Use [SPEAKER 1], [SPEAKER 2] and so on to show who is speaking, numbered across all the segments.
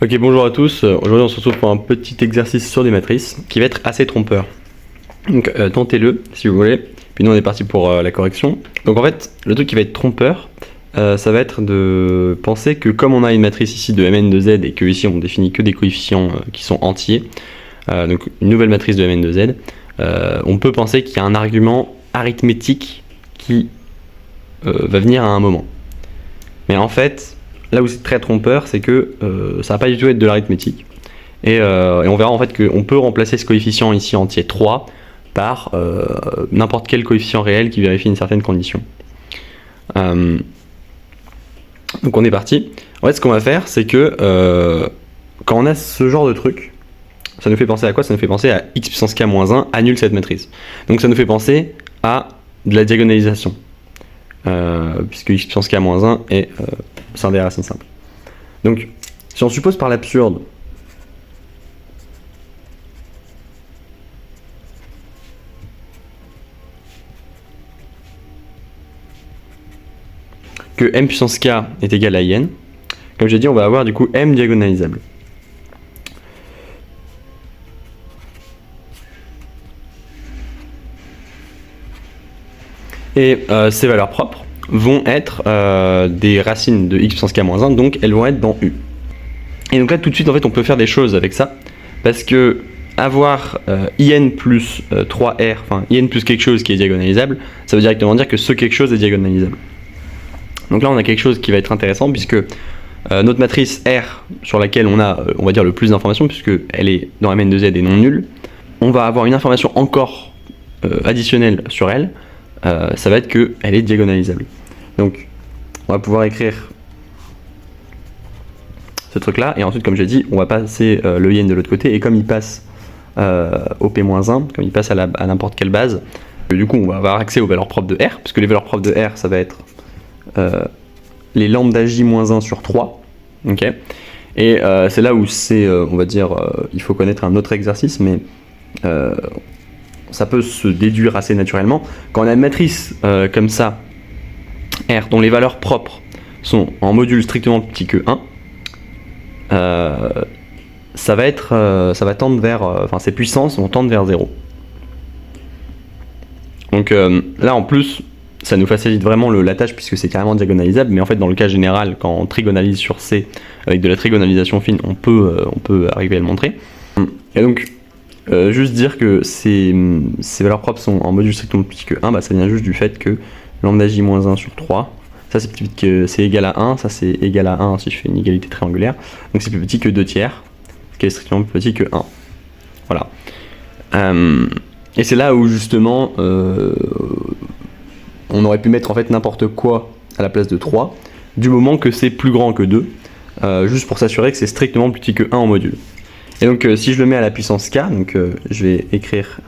[SPEAKER 1] Ok, bonjour à tous. Aujourd'hui, on se retrouve pour un petit exercice sur des matrices qui va être assez trompeur. Donc, tentez-le si vous voulez. Puis nous, on est parti pour la correction. Donc, en fait, le truc qui va être trompeur, ça va être de penser que comme on a une matrice ici de Mn de Z et que ici on définit que des coefficients qui sont entiers, donc une nouvelle matrice de Mn de Z, on peut penser qu'il y a un argument arithmétique qui va venir à un moment. Mais en fait, là où c'est très trompeur, c'est que ça va pas du tout être de l'arithmétique. Et on verra en fait qu'on peut remplacer ce coefficient ici entier 3 par n'importe quel coefficient réel qui vérifie une certaine condition. Donc on est parti. En fait, ce qu'on va faire, c'est que quand on a ce genre de truc, ça nous fait penser à quoi? Ça nous fait penser à x puissance k moins 1 annule cette matrice. Donc ça nous fait penser à de la diagonalisation. Puisque x puissance k moins 1 est c'est un des racines simples. Donc, si on suppose par l'absurde que m puissance k est égal à n, comme j'ai dit, on va avoir du coup m diagonalisable. Et ces valeurs propres vont être des racines de x puissance k moins 1, donc elles vont être dans U. Et donc là, tout de suite, en fait, on peut faire des choses avec ça, parce que avoir in plus 3r, enfin in plus quelque chose qui est diagonalisable, ça veut directement dire que ce quelque chose est diagonalisable. Donc là, on a quelque chose qui va être intéressant, puisque notre matrice R, sur laquelle on a, on va dire, le plus d'informations, puisqu'elle est dans Mn de Z et non nulle, on va avoir une information encore additionnelle sur elle, ça va être qu'elle est diagonalisable. Donc, on va pouvoir écrire ce truc-là, et ensuite, comme j'ai dit, on va passer le in de l'autre côté, et comme il passe au P-1, comme il passe à n'importe quelle base, du coup, on va avoir accès aux valeurs propres de R, puisque les valeurs propres de R, ça va être les lambda J-1 sur 3, ok. Et c'est là où c'est, on va dire, il faut connaître un autre exercice, mais ça peut se déduire assez naturellement. Quand on a une matrice comme ça, R, dont les valeurs propres sont en module strictement petit que 1, ça va tendre vers, enfin ses puissances vont tendre vers 0. Donc là en plus, ça nous facilite vraiment la tâche puisque c'est carrément diagonalisable, mais en fait dans le cas général, quand on trigonalise sur C avec de la trigonalisation fine, on peut arriver à le montrer. Et donc, juste dire que ces valeurs propres sont en module strictement plus petit que 1, bah, ça vient juste du fait que lambda J-1 sur 3, ça c'est égal à 1, ça c'est égal à 1 si je fais une égalité triangulaire, donc c'est plus petit que 2 tiers, ce qui est strictement plus petit que 1. Voilà. Et c'est là où justement on aurait pu mettre en fait n'importe quoi à la place de 3, du moment que c'est plus grand que 2, juste pour s'assurer que c'est strictement plus petit que 1 en module. Et donc si je le mets à la puissance k, donc je vais écrire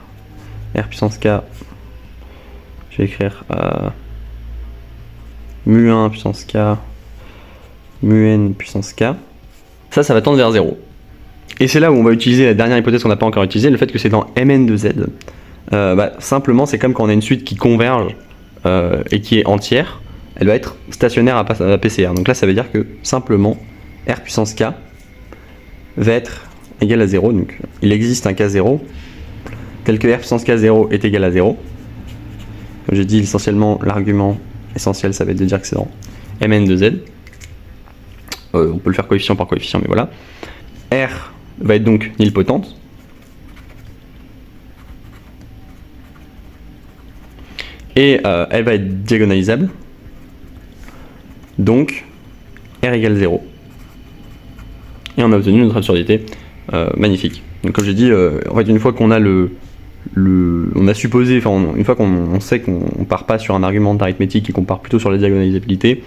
[SPEAKER 1] r puissance k, je vais écrire mu1 puissance k, mu n puissance k, ça va tendre vers 0. Et c'est là où on va utiliser la dernière hypothèse qu'on n'a pas encore utilisée, le fait que c'est dans Mn de Z. Simplement, c'est comme quand on a une suite qui converge et qui est entière, elle va être stationnaire à PCR. Donc là, ça veut dire que simplement, R puissance k va être égal à 0. Donc il existe un k0, tel que R puissance k0 est égal à 0. Comme j'ai dit, essentiellement, l'argument essentiel, ça va être de dire que c'est dans Mn de Z. On peut le faire coefficient par coefficient, mais voilà. R va être donc nilpotente. Et elle va être diagonalisable. Donc, R égale 0. Et on a obtenu notre absurdité magnifique. Donc comme j'ai dit, en fait, une fois qu'on a on a supposé, enfin une fois qu'on sait qu'on part pas sur un argument d'arithmétique et qu'on part plutôt sur la diagonalisabilité,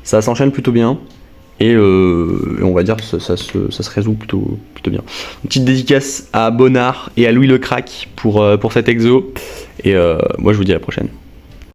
[SPEAKER 1] ça s'enchaîne plutôt bien. Et on va dire que ça se résout plutôt bien. Une petite dédicace à Bonnard et à Louis Le Crack pour cet exo. Et moi je vous dis à la prochaine.